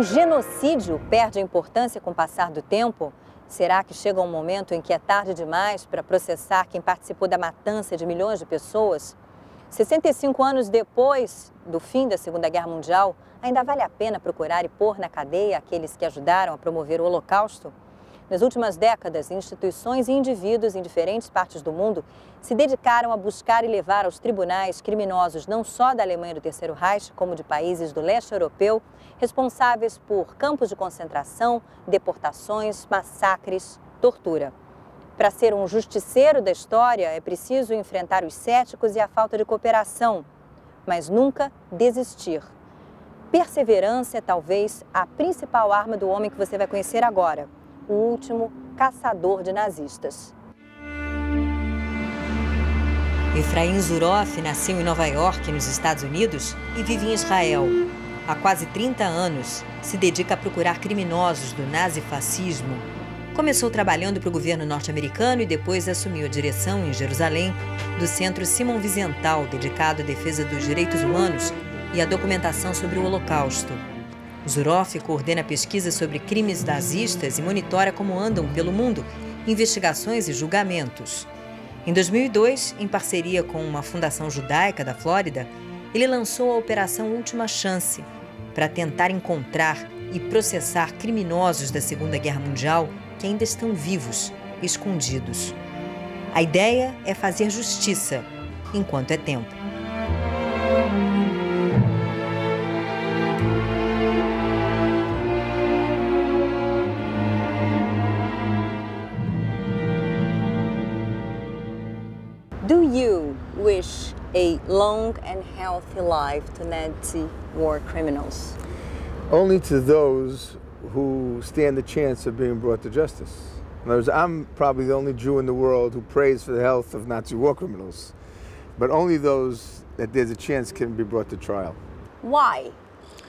genocídio perde a importância com o passar do tempo? Será que chega um momento em que é tarde demais para processar quem participou da matança de milhões de pessoas? 65 anos depois do fim da Segunda Guerra Mundial, ainda vale a pena procurar e pôr na cadeia aqueles que ajudaram a promover o Holocausto? Nas últimas décadas, instituições e indivíduos em diferentes partes do mundo se dedicaram a buscar e levar aos tribunais criminosos não só da Alemanha do Terceiro Reich, como de países do leste europeu, responsáveis por campos de concentração, deportações, massacres, tortura. Para ser um justiceiro da história, é preciso enfrentar os céticos e a falta de cooperação, mas nunca desistir. Perseverança é talvez a principal arma do homem que você vai conhecer agora. O último caçador de nazistas. Efraim Zuroff nasceu em Nova York, nos Estados Unidos, e vive em Israel. Há quase 30 anos, se dedica a procurar criminosos do nazifascismo. Começou trabalhando para o governo norte-americano e depois assumiu a direção, em Jerusalém, do Centro Simon Wiesenthal, dedicado à defesa dos direitos humanos e à documentação sobre o Holocausto. Zuroff coordena pesquisas sobre crimes nazistas e monitora como andam pelo mundo investigações e julgamentos. Em 2002, em parceria com uma fundação judaica da Flórida, ele lançou a Operação Última Chance para tentar encontrar e processar criminosos da Segunda Guerra Mundial que ainda estão vivos, escondidos. A ideia é fazer justiça enquanto é tempo. Do you wish a long and healthy life to Nazi war criminals? Only to those who stand the chance of being brought to justice. In other words, I'm probably the only Jew in the world who prays for the health of Nazi war criminals, but only those that there's a chance can be brought to trial. Why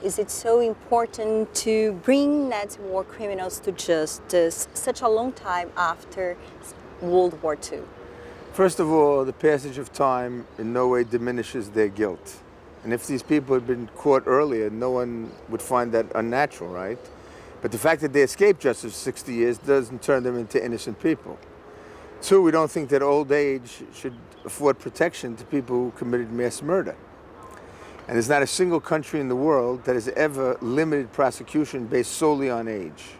is it so important to bring Nazi war criminals to justice such a long time after World War II? First of all, the passage of time in no way diminishes their guilt. And if these people had been caught earlier, no one would find that unnatural, right? But the fact that they escaped justice for 60 years doesn't turn them into innocent people. Two, we don't think that old age should afford protection to people who committed mass murder. And there's not a single country in the world that has ever limited prosecution based solely on age.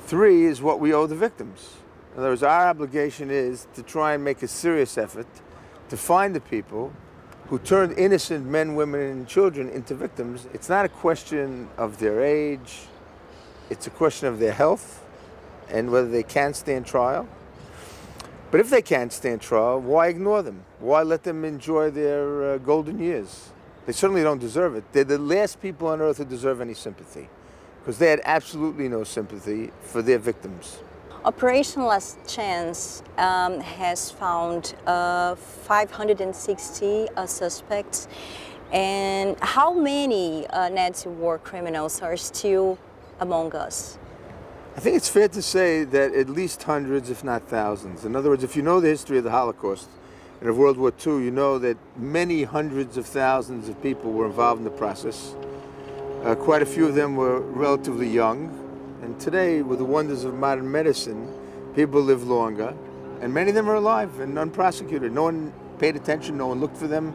Three is what we owe the victims. In other words, our obligation is to try and make a serious effort to find the people who turned innocent men, women, and children into victims. It's not a question of their age, it's a question of their health and whether they can stand trial. But if they can't stand trial, why ignore them? Why let them enjoy their golden years? They certainly don't deserve it. They're the last people on earth who deserve any sympathy, because they had absolutely no sympathy for their victims. Operation Last Chance has found 560 suspects. And how many Nazi war criminals are still among us? I think it's fair to say that at least hundreds, if not thousands. In other words, if you know the history of the Holocaust and of World War II, you know that many hundreds of thousands of people were involved in the process. Quite a few of them were relatively young. And today, with the wonders of modern medicine, people live longer, and many of them are alive and unprosecuted. No one paid attention, no one looked for them,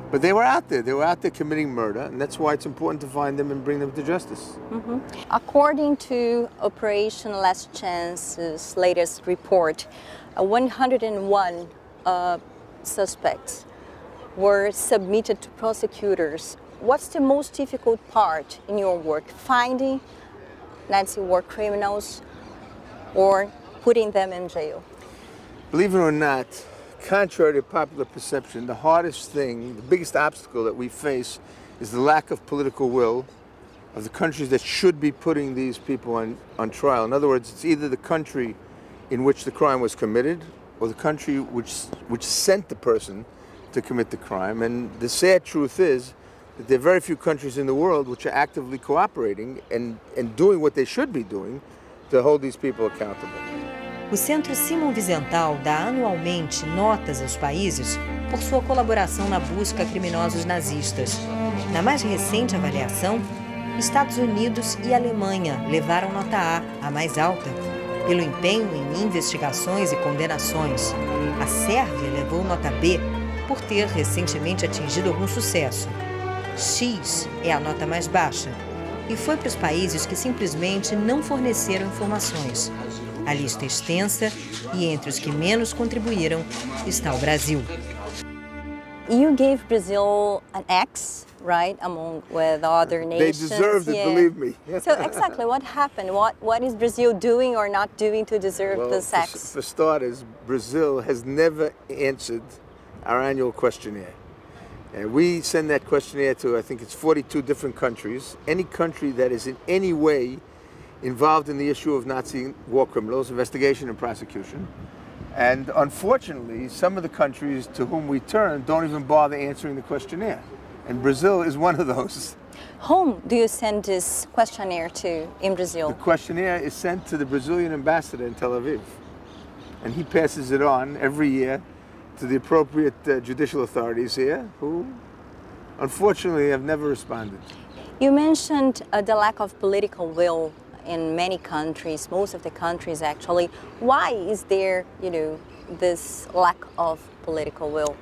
but they were out there. They were out there committing murder, and that's why it's important to find them and bring them to justice. Mm-hmm. According to Operation Last Chance's latest report, 101 suspects were submitted to prosecutors. What's the most difficult part in your work? Finding Nazi war criminals or putting them in jail? Believe it or not, contrary to popular perception, the hardest thing, the biggest obstacle that we face is the lack of political will of the countries that should be putting these people on trial. In other words, it's either the country in which the crime was committed or the country which sent the person to commit the crime. And the sad truth is that there are very few countries in the world which are actively cooperating and doing what they should be doing to hold these people accountable. O Centro Simon Wiesenthal dá anualmente notas aos países por sua colaboração na busca a criminosos nazistas. Na mais recente avaliação, Estados Unidos e Alemanha levaram nota A mais alta, pelo empenho em investigações e condenações. A Sérvia levou nota B por ter recentemente atingido algum sucesso. X é a nota mais baixa e foi para os países que simplesmente não forneceram informações. A lista é extensa e entre os que menos contribuíram está o Brasil. You gave Brazil an X, right, among with other nations. They deserved it, believe me. So exactly, what happened? What is Brazil doing or not doing to deserve this X? For starters, Brazil has never answered our annual questionnaire. And we send that questionnaire to, I think it's 42 different countries. Any country that is in any way involved in the issue of Nazi war criminals, investigation and prosecution. And unfortunately, some of the countries to whom we turn don't even bother answering the questionnaire. And Brazil is one of those. Whom do you send this questionnaire to in Brazil? The questionnaire is sent to the Brazilian ambassador in Tel Aviv. And he passes it on every year to the appropriate judicial authorities here, who unfortunately have never responded. You mentioned the lack of political will in many countries, most of the countries actually. Why is there, this lack of political will?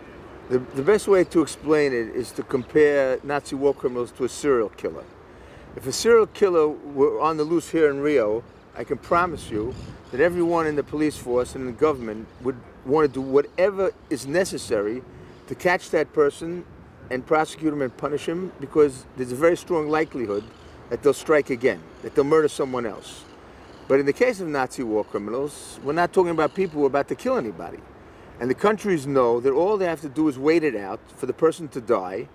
The best way to explain it is to compare Nazi war criminals to a serial killer. If a serial killer were on the loose here in Rio, I can promise you that everyone in the police force and the government would want to do whatever is necessary to catch that person and prosecute him and punish him, because there's a very strong likelihood that they'll strike again, that they'll murder someone else. But in the case of Nazi war criminals, we're not talking about people who are about to kill anybody. And the countries know that all they have to do is wait it out for the person to die,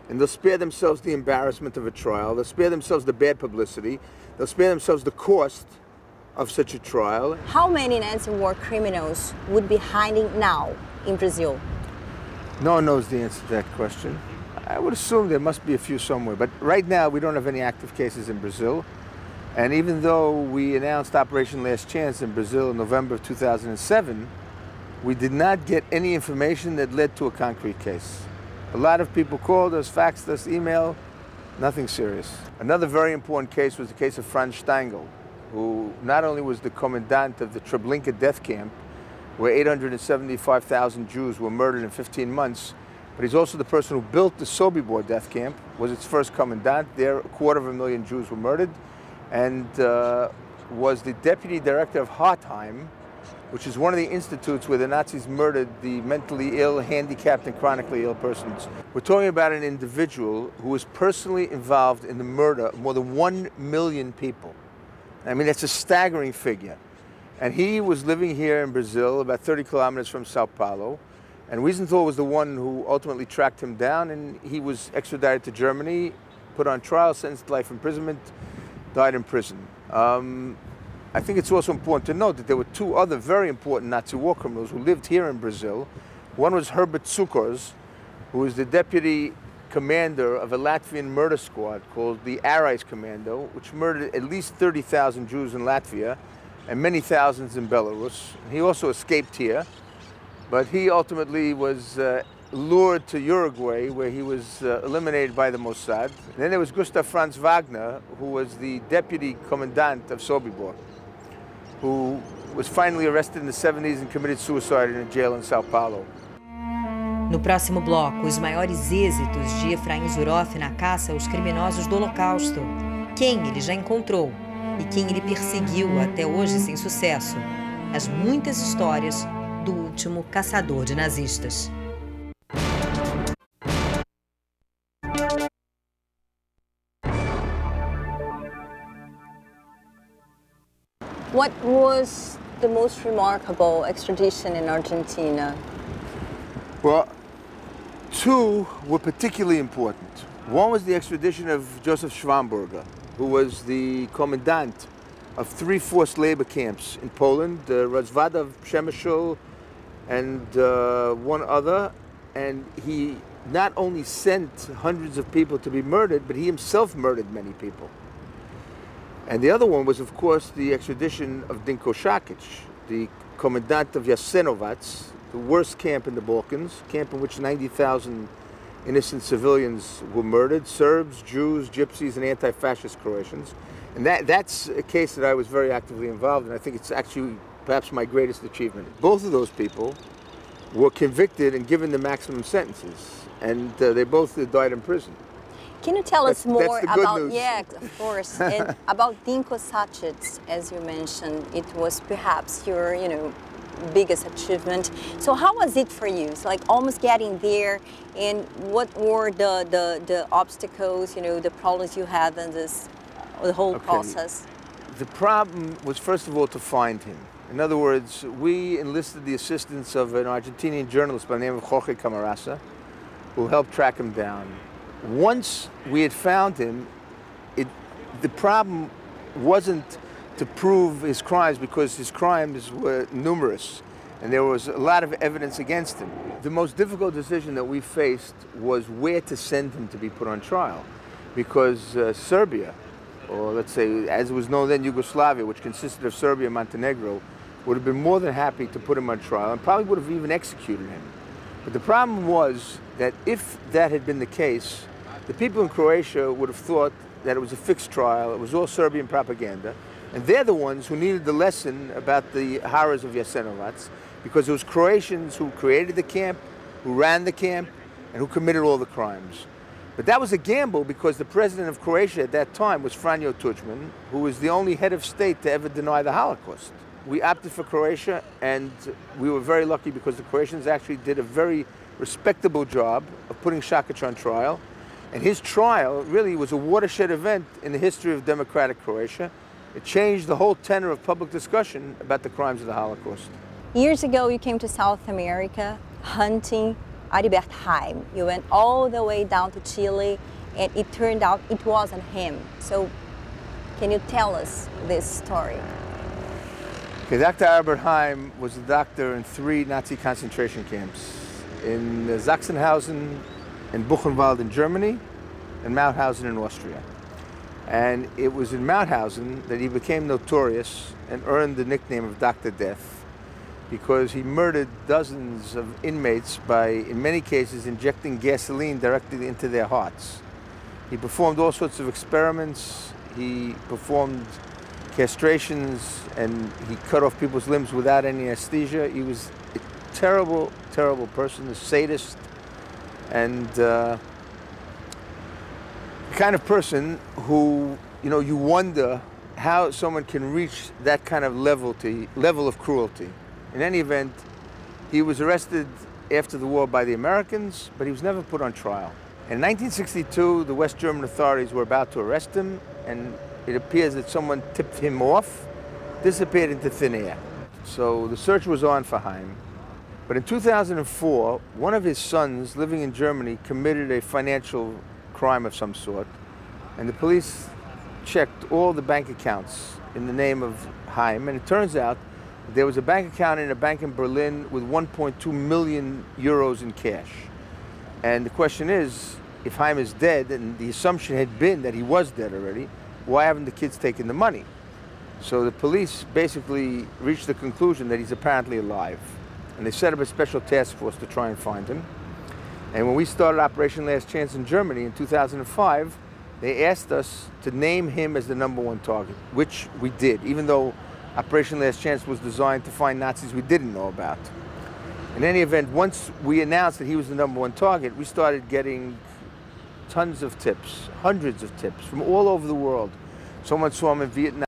and they'll spare themselves the embarrassment of a trial, they'll spare themselves the bad publicity, they'll spare themselves the cost of such a trial. How many Nazi war criminals would be hiding now in Brazil? No one knows the answer to that question. I would assume there must be a few somewhere, but right now we don't have any active cases in Brazil. And even though we announced Operation Last Chance in Brazil in November of 2007, we did not get any information that led to a concrete case. A lot of people called us, faxed us, emailed, nothing serious. Another very important case was the case of Franz Steingl, who not only was the commandant of the Treblinka death camp, where 875,000 Jews were murdered in 15 months, but he's also the person who built the Sobibor death camp, was its first commandant. There, 250,000 Jews were murdered, and was the deputy director of Hartheim, which is one of the institutes where the Nazis murdered the mentally ill, handicapped, and chronically ill persons. We're talking about an individual who was personally involved in the murder of more than 1 million people. I mean, that's a staggering figure. And he was living here in Brazil, about 30 kilometers from Sao Paulo. And Wiesenthal was the one who ultimately tracked him down, and he was extradited to Germany, put on trial, sentenced to life imprisonment, died in prison. I think it's also important to note that there were two other very important Nazi war criminals who lived here in Brazil. One was Herbert Cukurs, who was the deputy commander of a Latvian murder squad called the Arais Commando, which murdered at least 30,000 Jews in Latvia and many thousands in Belarus. He also escaped here, but he ultimately was lured to Uruguay, where he was eliminated by the Mossad. And then there was Gustav Franz Wagner, who was the deputy commandant of Sobibor, who was finally arrested in the 70s and committed suicide in a jail in Sao Paulo. No próximo bloco, os maiores êxitos de Efraim Zuroff na caça aos criminosos do Holocausto. Quem ele já encontrou e quem ele perseguiu até hoje sem sucesso. As muitas histórias do último caçador de nazistas. What was the most remarkable extradition in Argentina? Well, two were particularly important. One was the extradition of Joseph Schwamberger, who was the commandant of 3 forced labor camps in Poland, Rozwadów, Przemysl, and one other. And he not only sent hundreds of people to be murdered, but he himself murdered many people. And the other one was, of course, the extradition of Dinko Šakić, the commandant of Jasenovac, the worst camp in the Balkans, camp in which 90,000 innocent civilians were murdered, Serbs, Jews, Gypsies, and anti-fascist Croatians. And that's a case that I was very actively involved in. I think it's actually perhaps my greatest achievement. Both of those people were convicted and given the maximum sentences, and they both died in prison. Can you tell us more about, news. Yeah, of course, and about Dinko Sacic, as you mentioned, it was perhaps your, biggest achievement. So how was it for you? It's like almost getting there, and what were the obstacles, the problems you had in this, the whole process? The problem was, first of all, to find him. In other words, we enlisted the assistance of an Argentinian journalist by the name of Jorge Camarasa, who helped track him down. Once we had found him, the problem wasn't to prove his crimes, because his crimes were numerous and there was a lot of evidence against him. The most difficult decision that we faced was where to send him to be put on trial, because Serbia, or let's say as it was known then, Yugoslavia, which consisted of Serbia and Montenegro, would have been more than happy to put him on trial and probably would have even executed him. But the problem was that if that had been the case, the people in Croatia would have thought that it was a fixed trial, it was all Serbian propaganda, and they're the ones who needed the lesson about the horrors of Jasenovac, because it was Croatians who created the camp, who ran the camp, and who committed all the crimes. But that was a gamble, because the president of Croatia at that time was Franjo Tuđman, who was the only head of state to ever deny the Holocaust. We opted for Croatia, and we were very lucky because the Croatians actually did a very respectable job of putting Sacic on trial. And his trial really was a watershed event in the history of democratic Croatia. It changed the whole tenor of public discussion about the crimes of the Holocaust. Years ago, you came to South America hunting Aribert Haim. You went all the way down to Chile, and it turned out it wasn't him. So can you tell us this story? Okay, Dr. Aribert Haim was a doctor in 3 Nazi concentration camps, in Sachsenhausen, in Buchenwald in Germany, and Mauthausen in Austria. And it was in Mauthausen that he became notorious and earned the nickname of Dr. Death, because he murdered dozens of inmates by, in many cases, injecting gasoline directly into their hearts. He performed all sorts of experiments. He performed castrations, and he cut off people's limbs without any anesthesia. He was a terrible, terrible person, a sadist, and the kind of person who, you wonder how someone can reach that kind of level of cruelty. In any event, he was arrested after the war by the Americans, but he was never put on trial. In 1962, the West German authorities were about to arrest him, and it appears that someone tipped him off, disappeared into thin air. So the search was on for Haim. But in 2004, one of his sons living in Germany committed a financial crime of some sort, and the police checked all the bank accounts in the name of Haim, and it turns out there was a bank account in a bank in Berlin with 1.2 million euros in cash. And the question is, if Haim is dead, and the assumption had been that he was dead already, why haven't the kids taken the money? So the police basically reached the conclusion that he's apparently alive. And they set up a special task force to try and find him. And when we started Operation Last Chance in Germany in 2005, they asked us to name him as the #1 target, which we did, even though Operation Last Chance was designed to find Nazis we didn't know about. In any event, once we announced that he was the #1 target, we started getting tons of tips, hundreds of tips from all over the world. Someone saw him in Vietnam.